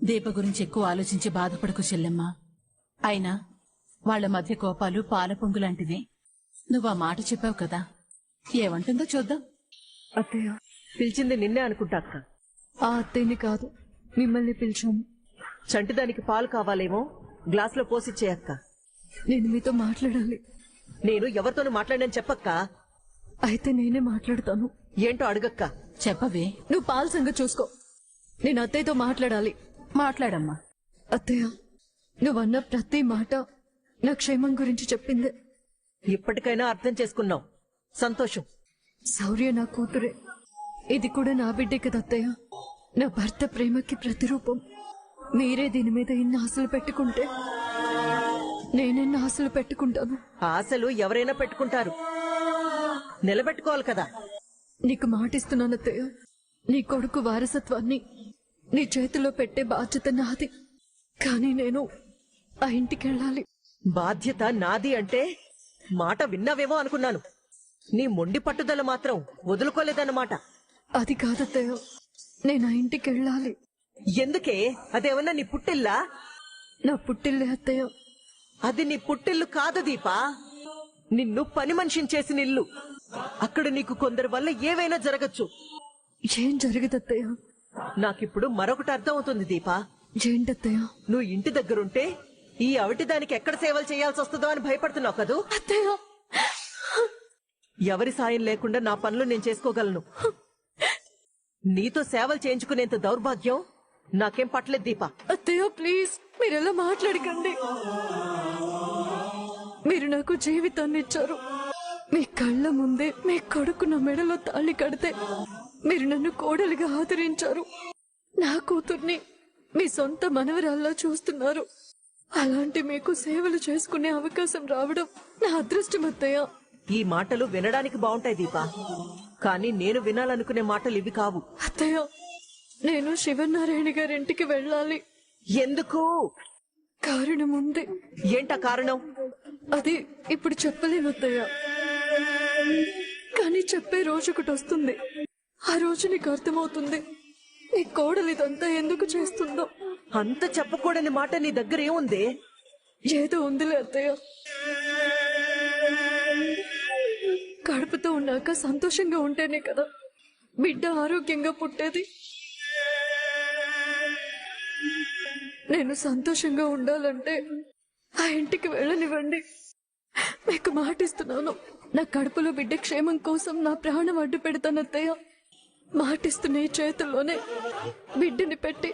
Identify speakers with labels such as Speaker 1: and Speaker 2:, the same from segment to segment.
Speaker 1: దీప గురించి ఎక్కువ ఆలోచించి బాధపడకు చెల్లెమ్మ. అయినా వాళ్ల మధ్య కోపాలు పాల పొంగులాంటివి. నువ్వా మాట చెప్పావు కదా, ఏమంటుందో చూద్దాం.
Speaker 2: అత్తయ్య, పిలిచింది నిన్నే అనుకుంటా అక్క.
Speaker 3: ఆ అత్తయ్యని కాదు, మిమ్మల్ని పిలిచాము.
Speaker 2: చంటిదానికి పాలు కావాలేమో, గ్లాసులో పోసిచ్చే అక్క.
Speaker 3: నేను మీతో మాట్లాడాలి.
Speaker 2: నేను ఎవరితోనూ మాట్లాడని చెప్పక్క.
Speaker 3: అయితే నేనే మాట్లాడతాను.
Speaker 2: ఏంటో అడగక్క.
Speaker 1: చెప్పవే.
Speaker 3: నువ్వు పాల సంగతి చూసుకో. నేను అత్తయ్యతో మాట్లాడాలి.
Speaker 1: మాట్లాడమ్మా.
Speaker 3: అత్తయ్య, నువ్వన్న ప్రతి మాట నా క్షేమం గురించి చెప్పిందే.
Speaker 2: ఇప్పటికైనా అర్థం చేసుకున్నావు, సంతోషం.
Speaker 3: శౌర్య నా కూతురే. ఇది కూడా నా బిడ్డే కదా అత్తయ్య. నా భర్త ప్రేమకి ప్రతిరూపం. మీరే దీని మీద ఇన్ని ఆశలు పెట్టుకుంటే నేనెన్ని ఆశలు పెట్టుకుంటాను.
Speaker 2: ఆశలు ఎవరైనా పెట్టుకుంటారు, నిలబెట్టుకోవాలి కదా.
Speaker 3: నీకు మాటిస్తున్నాను అత్తయ్య, నీ కొడుకు వారసత్వాన్ని నీ చేతిలో పెట్టే బాధ్యత నాది. కానీ నేను ఆ ఇంటికెళ్ళాలి.
Speaker 2: బాధ్యత నాది అంటే మాట విన్నావేమో అనుకున్నాను. నీ మొండి పట్టుదల మాత్రం వదులుకోలేదన్నమాట.
Speaker 3: అది కాదత్తయ్య, నేను ఆ ఇంటికెళ్ళాలి.
Speaker 2: ఎందుకే? అదేమన్నా నీ పుట్టిల్లా?
Speaker 3: నా పుట్టిల్లే అత్తయ్య.
Speaker 2: అది నీ పుట్టిల్లు కాదు దీపా, నిన్ను పని మనిషిని చేసిన ఇల్లు. అక్కడ నీకు కొందరి వల్ల ఏవైనా జరగచ్చు.
Speaker 3: ఏం జరగదత్తయ్య?
Speaker 2: నాకిప్పుడు మరొకటి అర్థం అవుతుంది దీపా.
Speaker 3: ఏంటత్తయ్య?
Speaker 2: నువ్వు ఇంటి దగ్గరుంటే ఈ అవిటి దానికి ఎక్కడ సేవలు చేయాల్సి వస్తుందో అని భయపడుతున్నావు కదూ.
Speaker 3: అత్తయ్య,
Speaker 2: ఎవరి సాయం లేకుండా నా పనులు నేను చేసుకోగలను. నీతో సేవలు చేయించుకునేంత దౌర్భాగ్యం నాకేం పట్టలేదు దీపా.
Speaker 3: అత్తయ్య ప్లీజ్, మీరెలా మాట్లాడకండి. మీరు నాకు జీవితాన్ని ఇచ్చారు. మీ కళ్ళ ముందే మీ కొడుకు నా మెడలో తాళి కడితే మీరు నన్ను కోడలిగా ఆదరించారు. నా కూతుర్ని మీ సొంత మనవరాల్లా చూస్తున్నారు. అలాంటి మీకు సేవలు చేసుకునే అవకాశం రావడం నా అదృష్టం అత్తయ్య.
Speaker 2: ఈ మాటలు వినడానికి బాగుంటాయి దీపా, కానీ నేను వినాలనుకునే మాటలు ఇవి కావు.
Speaker 3: అత్తయ్య, నేను శివనారాయణ గారింటికి వెళ్ళాలి.
Speaker 2: ఎందుకు?
Speaker 3: కారణం ఉంది.
Speaker 2: ఏంటా కారణం?
Speaker 3: అది ఇప్పుడు చెప్పలేను అత్తయ్య, కానీ చెప్పే రోజు ఒకటి వస్తుంది. ఆ రోజు నీకు అర్థమవుతుంది నీ కోడలు ఇదంతా ఎందుకు చేస్తుందో.
Speaker 2: అంత చెప్పకూడని మాట నీ దగ్గర ఏముంది?
Speaker 3: ఏదో ఉందిలే అత్తయ్య. కడుపుతో ఉన్నాక సంతోషంగా ఉంటేనే కదా బిడ్డ ఆరోగ్యంగా పుట్టేది. నేను సంతోషంగా ఉండాలంటే ఆ ఇంటికి వెళ్ళనివ్వండి. మీకు మాటిస్తున్నాను, నా కడుపులో బిడ్డ క్షేమం కోసం నా ప్రాణం అడ్డు పెడతాను అత్తయ్య. మాటిస్తున్న ఈ చేతుల్లోనే బిడ్డని పెట్టి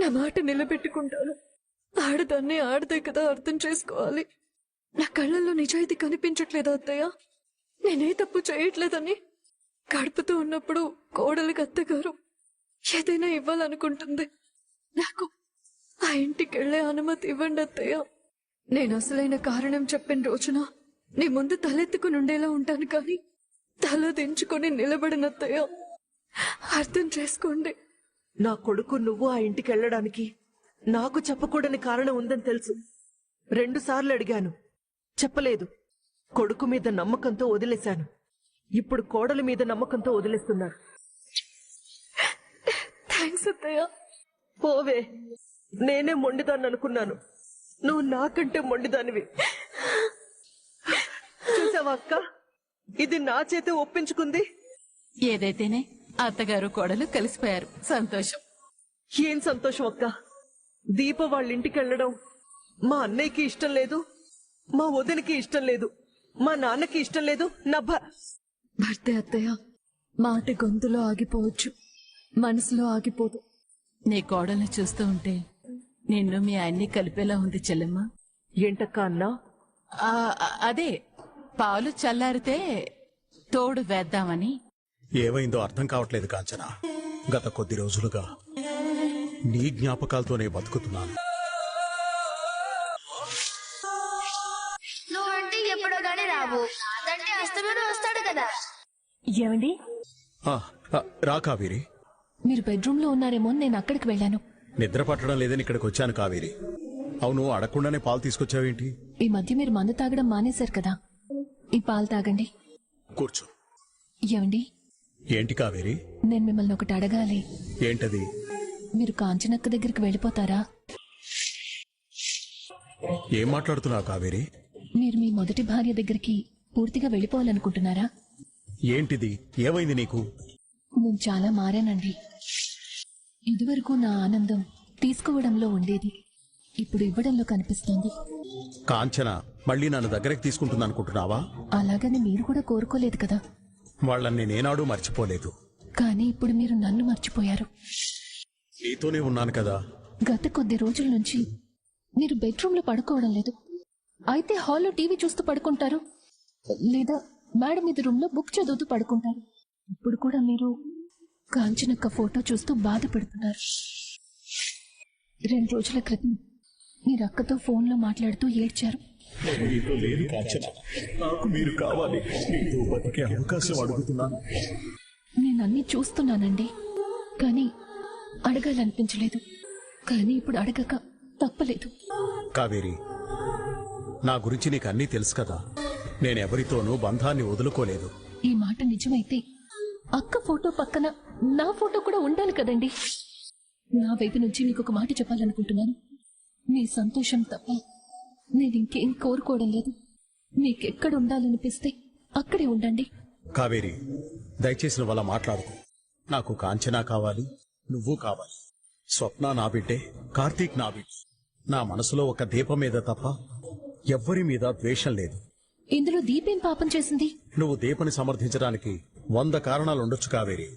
Speaker 3: నా మాట నిలబెట్టుకుంటాను. ఆడదాన్ని ఆడదే కదా అర్థం చేసుకోవాలి. నా కళ్ళల్లో నిజాయితీ కనిపించట్లేదా అత్తయ్య? నేనే తప్పు చేయట్లేదని. కడుపుతో ఉన్నప్పుడు కోడలికి అత్తగారు ఏదైనా ఇవ్వాలనుకుంటుంది. నాకు ఆ ఇంటికి వెళ్లే అనుమతి ఇవ్వండి అత్తయ్య. నేను అసలైన కారణం చెప్పిన రోజున నీ ముందు తలెత్తుకుని ఉండేలా ఉంటాను, కానీ తల దించుకొని నిలబడినత్తయ్య. అర్థం చేసుకోండి.
Speaker 2: నా కొడుకు నువ్వు ఆ ఇంటికి వెళ్ళడానికి నాకు చెప్పకూడని కారణం ఉందని తెలుసు. 2 సార్లు అడిగాను, చెప్పలేదు. కొడుకు మీద నమ్మకంతో వదిలేశాను. ఇప్పుడు కోడలి మీద నమ్మకంతో వదిలేస్తున్నాను.
Speaker 3: థ్యాంక్స్ అత్తయ్య.
Speaker 2: పోవే, నేనే మొండిదాన్ని అనుకున్నాను, నువ్వు నాకంటే మొండిదానివి. చూసావా అక్క, ఇది నా చేతే ఒప్పించుకుంది.
Speaker 1: ఏదైతేనే అత్తగారు కోడలు కలిసిపోయారు. సంతోషం.
Speaker 2: ఏం సంతోషం అక్క. దీప వాళ్ళ ఇంటికి వెళ్ళడం మా అన్నయ్యకి ఇష్టం లేదు, మా వదినకి ఇష్టం లేదు, మా నాన్నకి ఇష్టం లేదు. నా
Speaker 3: భర్తే అత్తయ్య. మాట గొంతులో ఆగిపోవచ్చు, మనసులో ఆగిపోదు.
Speaker 1: నీ కోడల్ని చూస్తూ ఉంటే నిన్ను మీ ఆయన్ని కలిపేలా ఉంది చెల్లెమ్మ.
Speaker 2: ఏంటక్క అన్నా?
Speaker 1: అదే పాలు చల్లారితే తోడు వేద్దామని.
Speaker 4: ఏమైందో అర్థం కావట్లేదు కాంచన. గత కొద్ది రోజులుగా నీ జ్ఞాపకాలతోనే బతుకుతున్నాను.
Speaker 5: నువ్వంటే ఎప్పుడో గానీ రావు, తండ్రి అస్తమానం వస్తాడు కదా.
Speaker 6: ఏమండి,
Speaker 4: రా కావేరి.
Speaker 6: మీరు బెడ్రూమ్ లో ఉన్నారేమో నేను అక్కడికి వెళ్ళాను.
Speaker 4: నిద్ర పట్టడం లేదని ఇక్కడికి వచ్చాను కావేరి. అవును, అడగకుండానే పాలు తీసుకొచ్చావేంటి?
Speaker 6: ఈ మధ్య మీరు మందు తాగడం మానేశారు కదా, ఈ పాలు తాగండి.
Speaker 4: కూర్చో.
Speaker 6: ఏమండి,
Speaker 4: ఏంటి కావేరి?
Speaker 6: నేను మిమ్మల్ని ఒకటి అడగాలి.
Speaker 4: ఏంటది?
Speaker 6: మీరు కాంచనక్క దగ్గరికి వెళ్ళిపోతారా?
Speaker 4: ఏం మాట్లాడుతున్నావు కావేరి?
Speaker 6: మీరు మీ మొదటి భార్య దగ్గరికి పూర్తిగా వెళ్ళిపోవాలనుకుంటున్నారా?
Speaker 4: ఏంటిది? ఏమైంది నీకు?
Speaker 6: నేను చాలా మారానండి. ఇదివరకు నా ఆనందం తీసుకోవడంలో ఉండేది, ఇప్పుడు ఇవ్వడంలో కనిపిస్తోంది.
Speaker 4: కాంచన మళ్ళీ నన్ను దగ్గరికి తీసుకుంటుందనుకుంటున్నావా?
Speaker 6: అలాగని మీరు కూడా కోరుకోలేదు కదా.
Speaker 4: వాళ్ళని నేనాడు మర్చిపోలేదు.
Speaker 6: కానీ ఇప్పుడు మీరు నన్ను మర్చిపోయారు.
Speaker 4: నీతోనే ఉన్నాను కదా.
Speaker 6: గత కొద్ది రోజుల నుంచి మీరు బెడ్రూమ్లో పడుకోవడం లేదు. అయితే హాల్లో టీవీ చూస్తూ పడుకుంటారు, లేదా మేడం మీద రూమ్లో బుక్ చదువుతూ పడుకుంటారు. ఇప్పుడు కూడా మీరు కాంచనక్క ఫోటో చూస్తూ బాధపడుతున్నారు. 2 రోజుల క్రితం మీరు అక్కతో ఫోన్లో మాట్లాడుతూ ఏడ్చారు.
Speaker 4: నీతో లేదు కాంచన, నాకు మీరు కావాలి. నీతో బతికే అవకాశం అడుగుతున్నాను.
Speaker 6: నేను అన్నీ చూస్తున్నానండి, కానీ అడగాలనిపించలేదు. కానీ ఇప్పుడు అడగక తప్పలేదు.
Speaker 4: కావేరి, నా గురించి నీకు అన్నీ తెలుసు కదా. నేనెవరితోనూ బంధాన్ని వదులుకోలేదు.
Speaker 6: ఈ మాట నిజమైతే అక్క ఫోటో పక్కన నా ఫోటో కూడా ఉండాలి కదండి. నా వైపు నుంచి మీకు ఒక మాట చెప్పాలనుకుంటున్నాను. మీ సంతోషం తప్ప నేను ఇంకేం కోరుకోవడం లేదు. మీకెక్కడ ఉండాలనిపిస్తే అక్కడే ఉండండి.
Speaker 4: కావేరి, దయచేసి నువ్వు అలా మాట్లాడుకో. నాకు కాంచనా కావాలి, నువ్వు కావాలి. స్వప్న నా బిడ్డే, కార్తీక్ నా బిడ్డే. నా మనసులో ఒక దీపం మీద తప్ప ఎవ్వరి మీద ద్వేషం లేదు.
Speaker 6: ఇందులో దీపేం పాపం చేసింది?
Speaker 4: నువ్వు దీపని సమర్థించడానికి 100 కారణాలుండొచ్చు కావేరి,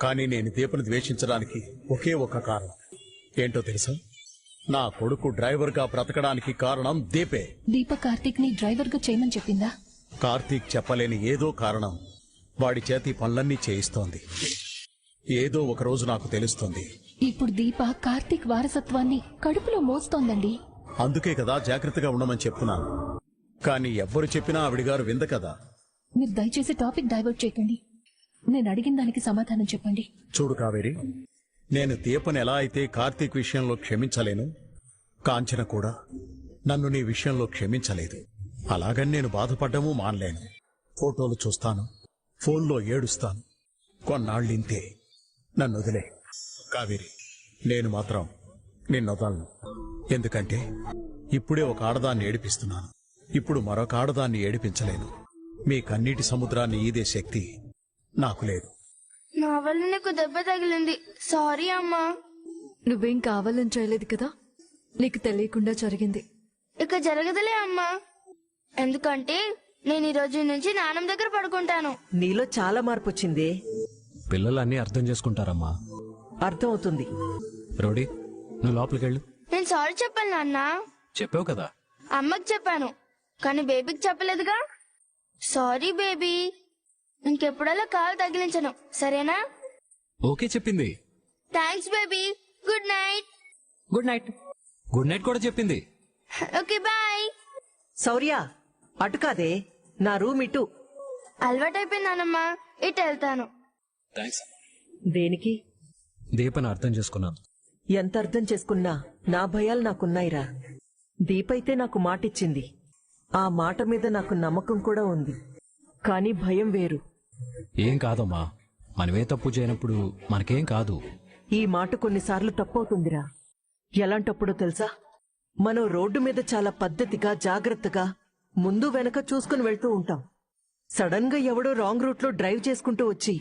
Speaker 4: కానీ నేను దీపని ద్వేషించడానికి ఒకే ఒక కారణం. ఏంటో తెలుసా? నా కొడుకు డ్రైవర్గా బ్రతకడానికి కారణం దీపే.
Speaker 6: దీప కార్తీక్ ని డ్రైవర్ గా చేయమని చెప్పిందా?
Speaker 4: కార్తీక్ చెప్పలేని ఏదో కారణం వాడి చేతి పనులన్నీ చేయిస్తోంది. ఏదో ఒక రోజు నాకు తెలుస్తుంది.
Speaker 6: ఇప్పుడు దీప కార్తీక్ వారసత్వాన్ని కడుపులో మోస్తోందండి.
Speaker 4: అందుకే కదా జాగ్రత్తగా ఉండమని చెప్తున్నాను. కానీ ఎవ్వరు చెప్పినా ఆవిడిగారు వింద కదా.
Speaker 6: మీరు దయచేసి టాపిక్ డైవర్ట్ చేయకండి. నేను అడిగిన దానికి సమాధానం చెప్పండి.
Speaker 4: చూడు కావేరి, నేను దీపని ఎలా అయితే కార్తీక్ విషయంలో క్షమించలేను, కాంచన కూడా నన్ను నీ విషయంలో క్షమించలేదు. అలాగని నేను బాధపడ్డము మానలేను. ఫోటోలు చూస్తాను, ఫోన్లో ఏడుస్తాను. కొన్నాళ్ళింతే. నన్ను వదిలే కావేరి. నేను మాత్రం నిన్నొదలను. ఎందుకంటే ఇప్పుడే ఒక ఆడదాన్ని ఏడిపిస్తున్నాను, ఇప్పుడు మరొక ఆడదాన్ని ఏడిపించలేను. మీ కన్నీటి సముద్రాన్ని ఈదే శక్తి నాకు లేదు.
Speaker 5: నా వల్ల నీకు దెబ్బ తగిలింది, సారీ అమ్మా.
Speaker 3: నువ్వేం కావాలని చేయలేదు కదా, నీకు తెలియకుండా జరిగింది.
Speaker 5: ఇక జరగదులే అమ్మా, ఎందుకంటే నేను ఈ రోజు నుంచి నాన్నమ్మ దగ్గర పడుకుంటాను.
Speaker 2: నీలో చాలా మార్పు వచ్చింది.
Speaker 7: పిల్లలు అన్నీ అర్థం చేసుకుంటారమ్మా.
Speaker 2: అర్థం అవుతుంది.
Speaker 7: రోడీ, నువ్వు లోపలికి వెళ్ళు.
Speaker 5: నేను సారీ చెప్పాను నాన్న.
Speaker 7: చెప్పావు కదా.
Speaker 5: అమ్మకి చెప్పాను, కానీ బేబీకి చెప్పలేదుగా. సారీ బేబీ, ఇంకెప్పుడలా కాలు తగిలించను, సరేనా?
Speaker 7: ఓకే చెప్పింది.
Speaker 5: Thanks baby, good night.
Speaker 7: Good night. Good night కూడా చెప్పింది.
Speaker 5: Okay bye.
Speaker 2: శౌర్య, అటు కాదే, నా రూమ్ ఇటు.
Speaker 5: అలవాటైపోయింది నానమ్మా, ఇటు వెళ్తాను.
Speaker 7: థ్యాంక్స్.
Speaker 2: దేనికి?
Speaker 7: దీపని అర్థం చేసుకున్నాను.
Speaker 2: ఎంత అర్థం చేసుకున్నా నా భయాలు నాకున్నాయిరా. దీపైతే నాకు మాటిచ్చింది, ఆ మాట మీద నాకు నమ్మకం కూడా ఉంది. కానీ భయం వేరు.
Speaker 7: ఏం కాదమ్మా, మనమే తప్పు చేయనప్పుడు మనకేం కాదు.
Speaker 2: ఈ మాట కొన్నిసార్లు తప్పవుతుందిరా. ఎలాంటప్పుడో తెలుసా? మనం రోడ్డు మీద చాలా పద్ధతిగా జాగ్రత్తగా ముందు వెనక చూసుకుని వెళ్తూ ఉంటాం. సడన్ గా ఎవడో రాంగ్ రూట్ లో డ్రైవ్ చేసుకుంటూ వచ్చి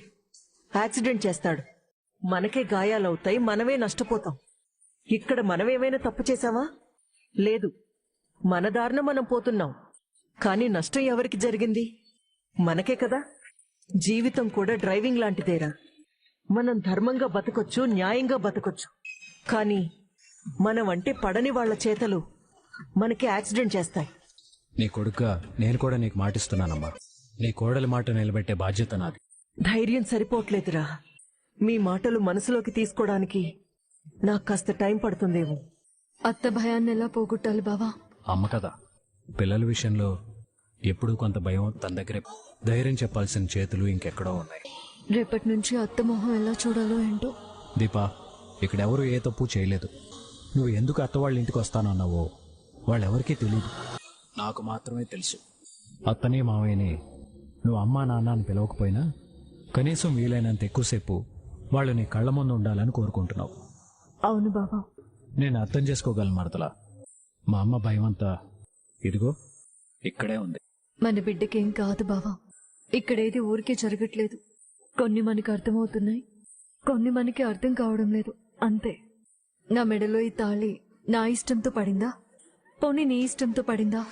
Speaker 2: యాక్సిడెంట్ చేస్తాడు. మనకే గాయాలవుతాయి, మనమే నష్టపోతాం. ఇక్కడ మనమేమైనా తప్పు చేశామా? లేదు, మన దారిన మనం పోతున్నాం. కానీ నష్టం ఎవరికి జరిగింది? మనకే కదా. జీవితం కూడా డ్రైవింగ్ లాంటిదేరా. మనం ధర్మంగా బతకొచ్చు, న్యాయంగా బతకొచ్చు. కానీ మనం అంటే పడని వాళ్ల చేతలు మనకి యాక్సిడెంట్ చేస్తాయి.
Speaker 7: నీ కొడుగ్గా నేను కూడా నీకు మాటిస్తున్నానమ్మా. నీ కోడలి మాట నిలబెట్టే బాధ్యత నాది.
Speaker 2: ధైర్యం సరిపోవట్లేదురా. మీ మాటలు మనసులోకి తీసుకోవడానికి నాకు కాస్త టైం పడుతుందేమో.
Speaker 3: అత్త భయాన్ని ఎలా పోగొట్టాలి బావా?
Speaker 7: అమ్మ కదా, పిల్లల విషయంలో ఎప్పుడూ కొంత భయం తన దగ్గరే. ధైర్యం చెప్పాల్సిన చేతులు ఇంకెక్కడో ఉన్నాయి.
Speaker 3: రేపటి నుంచి అత్త మొహం ఎలా చూడాలో ఏంటో.
Speaker 7: దీపా, ఇక్కడెవరూ ఏ తప్పు చేయలేదు. నువ్వు ఎందుకు అత్త వాళ్ళ ఇంటికి వస్తానన్నావో వాళ్ళెవరికీ తెలియదు, నాకు మాత్రమే తెలుసు. అత్తనే మావయ్యనే నువ్వు అమ్మా నాన్న అని పిలవకపోయినా కనీసం వీలైనంత ఎక్కువసేపు వాళ్ళు నీ కళ్ళ ముందు ఉండాలని కోరుకుంటున్నావు.
Speaker 3: అవును బావా.
Speaker 7: నేను అర్థం చేసుకోగలను మరదలా. మా అమ్మ భయం అంతా ఇదిగో ఇక్కడే ఉంది.
Speaker 3: మన బిడ్డకేం కాదు బావా. ఇక్కడేది ఊరికే జరగట్లేదు. కొన్ని మనకి అర్థమవుతున్నాయి, కొన్ని మనకి అర్థం కావడం లేదు, అంతే. నా మెడలో ఈ తాళి నా ఇష్టంతో పడిందా, పోనీ నీ ఇష్టంతో పడిందా?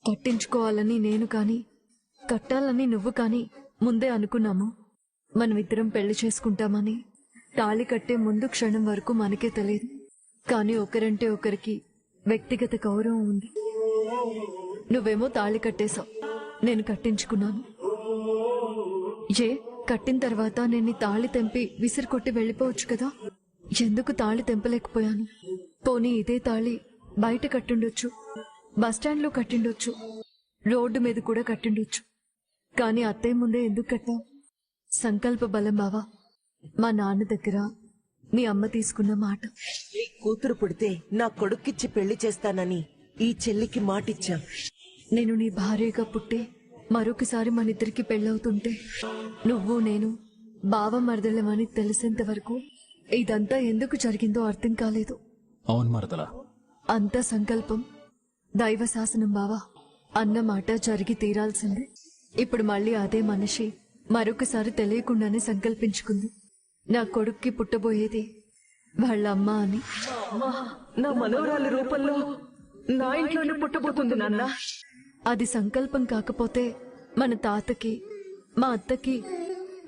Speaker 3: కట్టించుకోవాలని నేను కాని, కట్టాలని నువ్వు కాని ముందే అనుకున్నాము. మనమిద్దరం పెళ్లి చేసుకుంటామని. తాళి కట్టే ముందు క్షణం వరకు మనకే తెలియదు, కానీ ఒకరంటే ఒకరికి వ్యక్తిగత గౌరవం ఉంది. నువ్వేమో తాళి కట్టేశావు, నేను కట్టించుకున్నాను. కట్టిన తర్వాత నేను ఈ తాళి తెంపి విసిరి కొట్టి వెళ్ళిపోవచ్చు కదా. ఎందుకు తాళి తెంపలేకపోయాను? పోనీ ఇదే తాళి బయట కట్టుండొచ్చు, బస్టాండ్లో కట్టిండొచ్చు, రోడ్డు మీద కూడా కట్టిండొచ్చు. కానీ అత్తయ్య ముందే ఎందుకు కట్టావు? సంకల్ప బలం బావా. మా నాన్న దగ్గర మీ అమ్మ తీసుకున్న మాట.
Speaker 2: నీ కూతురు పుడితే నా కొడుక్కిచ్చి పెళ్లి చేస్తానని ఈ చెల్లికి మాటిచ్చా.
Speaker 3: నేను నీ భార్యగా పుట్టి మరొకసారి మనిద్దరికి పెళ్ళవుతుంటే నువ్వు నేను బావ మరదలమని తెలిసేంత వరకు ఇదంతా ఎందుకు జరిగిందో అర్థం కాలేదు.
Speaker 7: అవును మరదలా.
Speaker 3: అంత సంకల్పం దైవ శాసనం బావా. అన్న మాట జరిగి తీరాల్సిందే. ఇప్పుడు మళ్ళీ అదే మనిషి మరొకసారి తెలియకుండానే సంకల్పించుకుంది, నా కొడుక్కి పుట్టబోయేది వాళ్ళ అమ్మ అని.
Speaker 2: నా మనవరాలి రూపంలో నా ఇంట్లోనే పుట్టబోతుంది నాన్న.
Speaker 3: అది సంకల్పం కాకపోతే మన తాతకి మా అత్తకి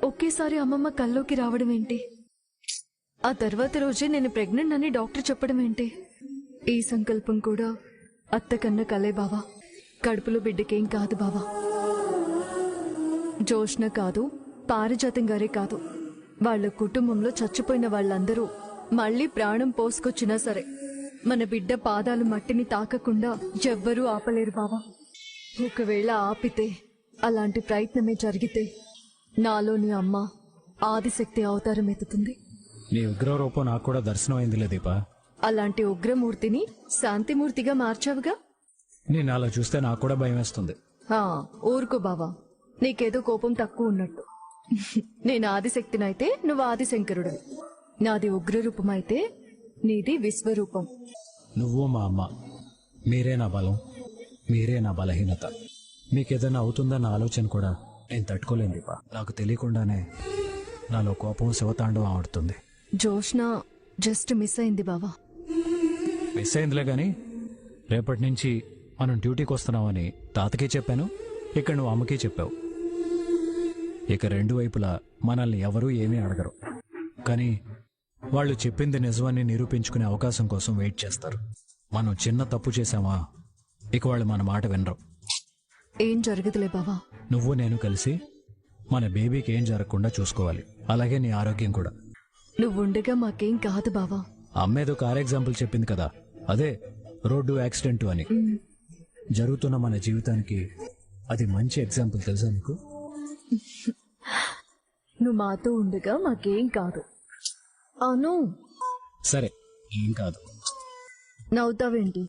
Speaker 3: ఒకేసారి అమ్మమ్మ కల్లోకి రావడం ఏంటి? ఆ తర్వాత రోజే నేను ప్రెగ్నెంట్ అని డాక్టర్ చెప్పడం ఏంటి? ఈ సంకల్పం కూడా అత్త కన్న కలే బావా. కడుపులో బిడ్డకేం కాదు బావా. జోష్న కాదు, పారిజాతం గారే కాదు, వాళ్ళ కుటుంబంలో చచ్చిపోయిన వాళ్ళందరూ మళ్ళీ ప్రాణం పోసుకొచ్చినా సరే మన బిడ్డ పాదాలు మట్టిని తాకకుండా ఎవ్వరూ ఆపలేరు బావా. ఒకవేళ ఆపితే, అలాంటి ప్రయత్నమే జరిగితే నాలోని అమ్మ ఆదిశక్తి అవతారం ఎత్తుతుంది.
Speaker 7: నీ ఉగ్ర రూపం నాకు కూడా దర్శనం అయిందిలే దీపా.
Speaker 3: అలాంటి ఉగ్రమూర్తిని శాంతిమూర్తిగా మార్చావుగా.
Speaker 7: నేను అలా చూస్తే నాకు కూడా భయం వేస్తుంది.
Speaker 3: ఊరుకో బావా, నీకేదో కోపం తక్కువ ఉన్నట్టు. నేను ఆదిశక్తినైతే నువ్వు ఆదిశంకరుడు. నాది ఉగ్రరూపం అయితే నీది విశ్వరూపం.
Speaker 7: నువ్వు మా అమ్మ, మీరే నా బలం, మీరే నా బలహీనత. మీకేదైనా అవుతుందన్న ఆలోచన కూడా నేను తట్టుకోలేను దీపా. నాకు తెలియకుండానే నాలో కోపం శివతాండవం ఆడుతుంది.
Speaker 3: జోష్న జస్ట్ మిస్ అయింది బావా.
Speaker 7: మిస్ అయిందిలే గాని రేపటి నుంచి మనం డ్యూటీకి వస్తున్నామని తాతకి చెప్పాను, ఇక్కడ నువ్వు అమ్మకి చెప్పావు. ఇక రెండు వైపులా మనల్ని ఎవరూ ఏమీ అడగరు, కానీ వాళ్ళు చెప్పింది నిజమని నిరూపించుకునే అవకాశం కోసం వెయిట్ చేస్తారు. మనం చిన్న తప్పు చేశామా ఇక వాళ్ళు మన మాట వినరు.
Speaker 3: ఏం జరగదులే బావా.
Speaker 7: నువ్వు నేను కలిసి మన బేబీకి ఏం జరగకుండా చూసుకోవాలి, అలాగే నీ ఆరోగ్యం కూడా.
Speaker 3: నువ్వుండగా మాకేం కాదు బావా.
Speaker 7: అమ్మేదో కార్ ఎగ్జాంపుల్ చెప్పింది కదా, అదే రోడ్డు యాక్సిడెంట్ అని. జరుగుతున్న మన జీవితానికి అది మంచి ఎగ్జాంపుల్, తెలుసా నీకు?
Speaker 3: నువ్వు మాతో ఉండగా మాకేం కాదు. అవును,
Speaker 7: సరే ఏం కాదు.
Speaker 3: నవ్వుతావేంటి?